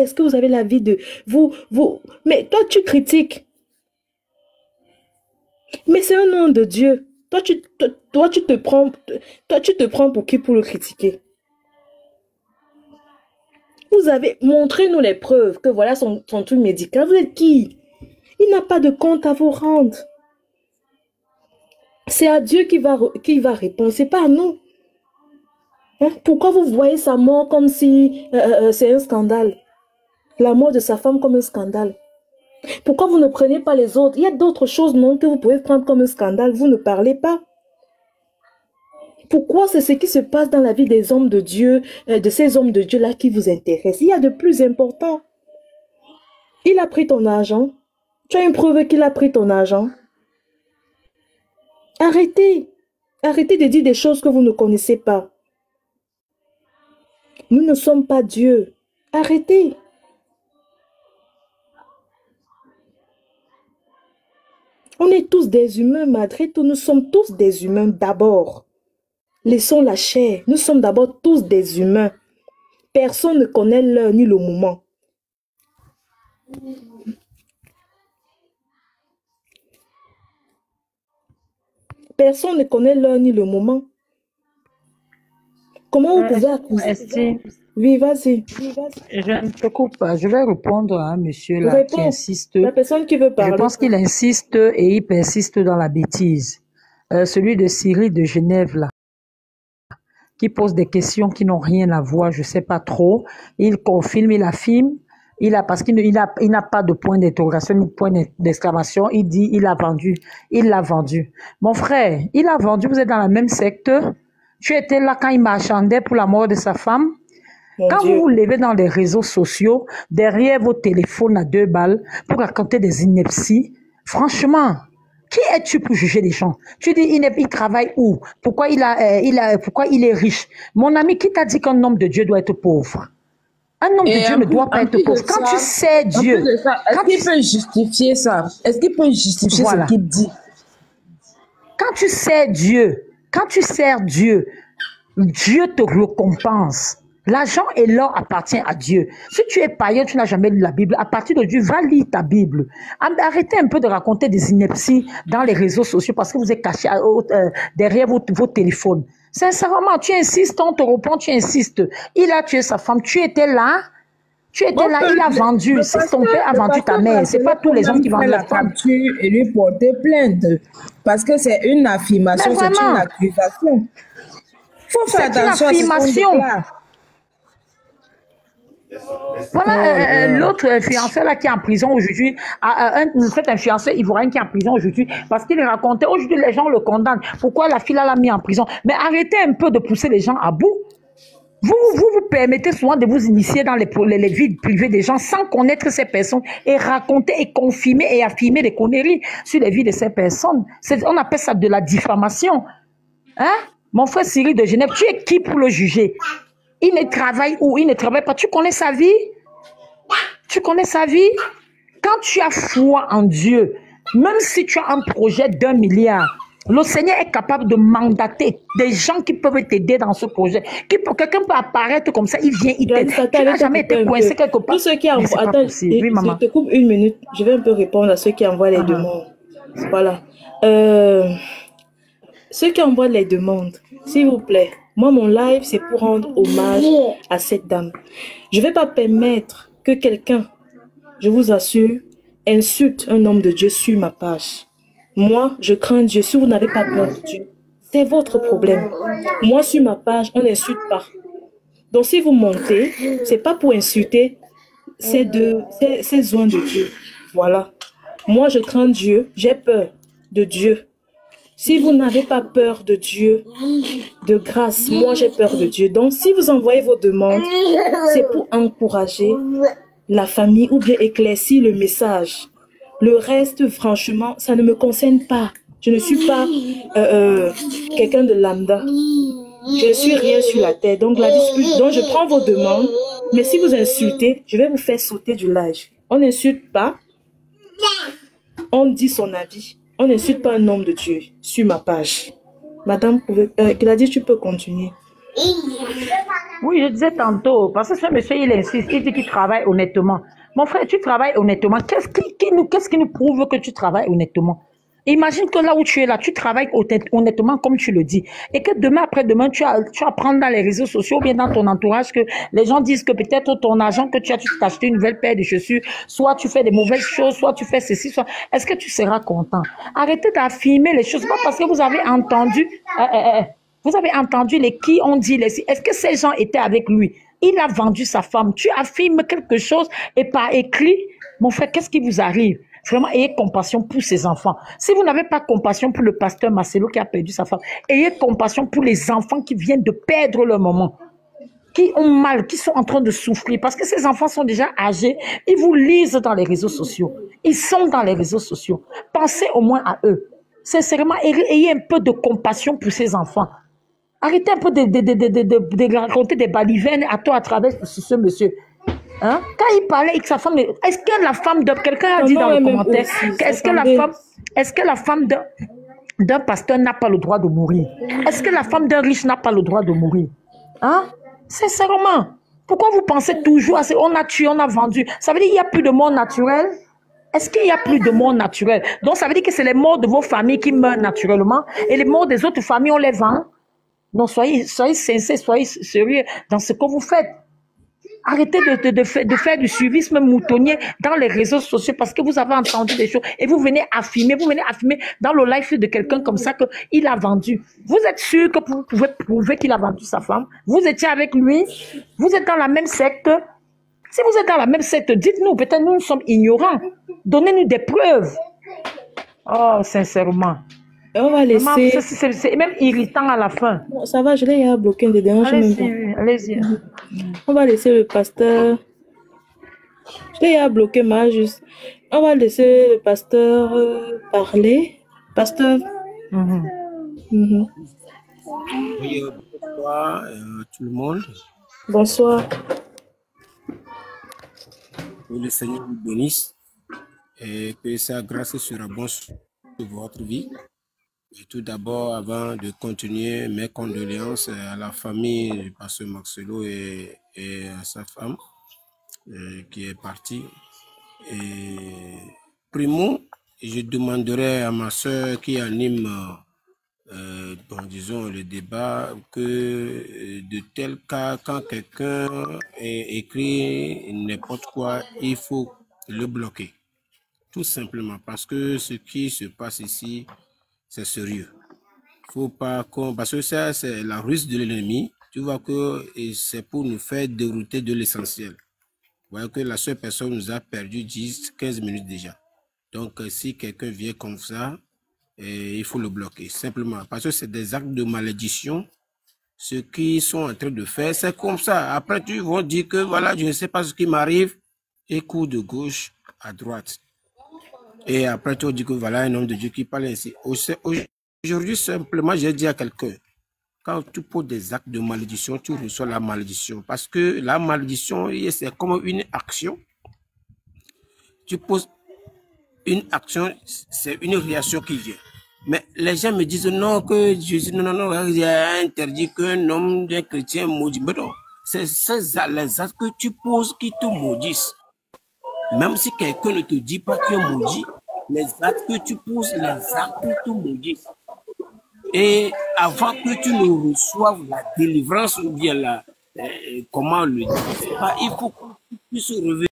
Est-ce que vous avez la vie de... Mais toi, tu critiques. Mais c'est un nom de Dieu. Toi, tu te prends pour qui pour le critiquer? Vous avez... Montrez-nous les preuves que voilà son truc médical. Vous êtes qui? Il n'a pas de compte à vous rendre. C'est à Dieu qui va répondre. C'est pas à nous. Hein? Pourquoi vous voyez sa mort comme si c'est un scandale? La mort de sa femme comme un scandale. Pourquoi vous ne prenez pas les autres? Il y a d'autres choses, non, que vous pouvez prendre comme un scandale. Vous ne parlez pas. Pourquoi c'est ce qui se passe dans la vie des hommes de Dieu, de ces hommes de Dieu-là qui vous intéressent? Il y a de plus important. Il a pris ton argent. Tu as une preuve qu'il a pris ton argent. Arrêtez. Arrêtez de dire des choses que vous ne connaissez pas. Nous ne sommes pas Dieu. Arrêtez. On est tous des humains, malgré tout. Nous sommes tous des humains d'abord. Laissons la chair. Nous sommes d'abord tous des humains. Personne ne connaît l'heure ni le moment. Personne ne connaît l'heure ni le moment. Comment vous pouvez accuser? Oui, vas-y. Je ne te coupe pas. Je vais répondre à un monsieur là qui Réponds. insiste. La personne qui veut parler. Je pense qu'il insiste et il persiste dans la bêtise. Celui de Cyril de Genève là, qui pose des questions qui n'ont rien à voir, je sais pas trop. Il confirme, il affirme. Parce qu'il n'a pas de point d'interrogation, ni de point d'exclamation. Il dit, il a vendu. Il l'a vendu. Mon frère, il a vendu. Vous êtes dans la même secteur. Tu étais là quand il marchandait pour la mort de sa femme. Quand vous vous levez dans les réseaux sociaux, derrière vos téléphones à 2 balles, pour raconter des inepties, franchement, qui es-tu pour juger les gens? Tu dis, il travaille où? Pourquoi il est riche? Mon ami, qui t'a dit qu'un homme de Dieu doit être pauvre? Un homme de Dieu ne doit pas être pauvre. Quand tu sais Dieu... Est-ce qu'il peut justifier ça? Est-ce qu'il peut justifier ce qu'il dit? Quand tu sais Dieu, quand tu sers Dieu, Dieu te récompense. L'argent et l'or appartient à Dieu. Si tu es païen, tu n'as jamais lu la Bible, à partir de Dieu, va lire ta Bible. Arrêtez un peu de raconter des inepties dans les réseaux sociaux parce que vous êtes cachés derrière vos téléphones. Sincèrement, tu insistes, on te répond, tu insistes. Il a tué sa femme, tu étais là. Tu étais là, il a vendu. Si ton père a vendu ta mère, c'est pas tous les hommes qui vendent la femme. Et lui porter plainte. Parce que c'est une affirmation, c'est une accusation. Faut faire attention à ce qu'on dit. Voilà l'autre influenceur là qui est en prison aujourd'hui, cet influenceur ivoirien qui est en prison aujourd'hui parce qu'il racontait, aujourd'hui les gens le condamnent. Pourquoi la fille l'a mis en prison? Mais arrêtez un peu de pousser les gens à bout. Vous permettez souvent de vous initier dans les vies privées des gens sans connaître ces personnes et raconter et confirmer et affirmer des conneries sur les vies de ces personnes. On appelle ça de la diffamation. Hein? Mon frère Cyril de Genève, tu es qui pour le juger? Il ne travaille où? Il ne travaille pas. Tu connais sa vie? Tu connais sa vie? Quand tu as foi en Dieu, même si tu as un projet d'1 milliard, le Seigneur est capable de mandater des gens qui peuvent t'aider dans ce projet. Quelqu'un peut apparaître comme ça, il vient, il t'aide. Tu n'as jamais été coincé quelque part. Tous ceux qui envoient... Attends, oui, maman. je te coupe 1 minute. Je vais un peu répondre à ceux qui envoient les demandes. Voilà. Ceux qui envoient les demandes, s'il vous plaît, moi, mon live, c'est pour rendre hommage à cette dame. Je ne vais pas permettre que quelqu'un, je vous assure, insulte un homme de Dieu sur ma page. Moi, je crains Dieu. Si vous n'avez pas peur de Dieu, c'est votre problème. Moi, sur ma page, on n'insulte pas. Donc, si vous montez, ce n'est pas pour insulter, c'est loin de Dieu. Voilà. Moi, je crains Dieu. J'ai peur de Dieu. Si vous n'avez pas peur de Dieu, de grâce, moi j'ai peur de Dieu. Donc si vous envoyez vos demandes, c'est pour encourager la famille ou bien éclaircir le message. Le reste, franchement, ça ne me concerne pas. Je ne suis pas quelqu'un de lambda. Je ne suis rien sur la terre. Donc la dispute, donc je prends vos demandes, mais si vous insultez, je vais vous faire sauter du live. On n'insulte pas, on dit son avis. On n'insulte pas un homme de Dieu sur ma page. Madame, Gladys, tu peux continuer. Oui, je disais tantôt, parce que ce monsieur, il insiste, il dit qu'il travaille honnêtement. Mon frère, tu travailles honnêtement. Qu'est-ce qui nous prouve que tu travailles honnêtement? Imagine que là où tu es là, tu travailles honnêtement comme tu le dis. Et que demain, après-demain, tu vas prendre dans les réseaux sociaux ou bien dans ton entourage que les gens disent que peut-être ton argent que tu t'as acheté une nouvelle paire de chaussures, soit tu fais des mauvaises choses, soit tu fais ceci, soit... Est-ce que tu seras content? Arrêtez d'affirmer les choses. Pas parce que vous avez entendu... Vous avez entendu les qui ont dit les... Est-ce que ces gens étaient avec lui? Il a vendu sa femme. Tu affirmes quelque chose et par écrit, mon frère, qu'est-ce qui vous arrive? Vraiment, ayez compassion pour ses enfants. Si vous n'avez pas compassion pour le pasteur Marcelo qui a perdu sa femme, ayez compassion pour les enfants qui viennent de perdre leur maman, qui ont mal, qui sont en train de souffrir, parce que ces enfants sont déjà âgés, ils vous lisent dans les réseaux sociaux. Ils sont dans les réseaux sociaux. Pensez au moins à eux. Sincèrement, ayez un peu de compassion pour ces enfants. Arrêtez un peu de raconter des balivernes à toi à travers ce monsieur. Hein? Quand il parlait avec sa femme, est-ce que la femme de quelqu'un a dit dans le commentaire, est-ce que la femme d'un pasteur n'a pas le droit de mourir? Est-ce que la femme d'un riche n'a pas le droit de mourir? Hein? Sincèrement, pourquoi vous pensez toujours à ça? On a tué, on a vendu. Ça veut dire qu'il n'y a plus de mort naturelle? Est-ce qu'il n'y a plus de mort naturelle? Donc ça veut dire que c'est les morts de vos familles qui meurent naturellement et les morts des autres familles, on les vend? Non, soyez sincères, soyez sérieux dans ce que vous faites. Arrêtez de faire du suivisme moutonnier dans les réseaux sociaux parce que vous avez entendu des choses et vous venez affirmer dans le live de quelqu'un comme ça qu'il a vendu. Vous êtes sûr que vous pouvez prouver qu'il a vendu sa femme? Vous étiez avec lui? Vous êtes dans la même secte? Si vous êtes dans la même secte, dites-nous, peut-être nous sommes ignorants. Donnez-nous des preuves. Oh, sincèrement. Et on va laisser... C'est même irritant à la fin. Bon, ça va, je l'ai bloqué, ne dérange même pas. Allez-y. On va laisser le pasteur... Je l'ai bloqué, mais juste... On va laisser le pasteur parler. Pasteur. Oui, bonsoir tout le monde. Bonsoir. Que le Seigneur vous bénisse et que sa grâce surabonde sur votre vie. Et tout d'abord, avant de continuer, mes condoléances à la famille du pasteur Marcelo et à sa femme qui est partie. Et primo, je demanderai à ma soeur qui anime, disons, le débat, que de tel cas, quand quelqu'un écrit n'importe quoi, il faut le bloquer. Tout simplement, parce que ce qui se passe ici, c'est sérieux. Faut pas parce que ça, c'est la ruse de l'ennemi. Tu vois que c'est pour nous faire dérouter de l'essentiel. Vous voyez que la seule personne nous a perdu 10-15 minutes déjà. Donc, si quelqu'un vient comme ça, il faut le bloquer. Simplement, parce que c'est des actes de malédiction. Ce qu'ils sont en train de faire, c'est comme ça. Après, tu vas dire que voilà, je ne sais pas ce qui m'arrive. Et coup de gauche à droite. Et après, tu dis que voilà un homme de Dieu qui parle ainsi. Aujourd'hui, simplement, j'ai dit à quelqu'un, quand tu poses des actes de malédiction, tu reçois la malédiction. Parce que la malédiction, c'est comme une action. Tu poses une action, c'est une réaction qui vient. Mais les gens me disent non, que Jésus, non, il a interdit qu'un homme, d'un chrétien maudit. Mais non, c'est les actes que tu poses qui te maudissent. Même si quelqu'un ne te dit pas que tu es maudit, les actes que tu poses, les actes te maudissent. Et avant que tu ne reçoives la délivrance ou bien comment le dire, il faut que tu puisses revenir.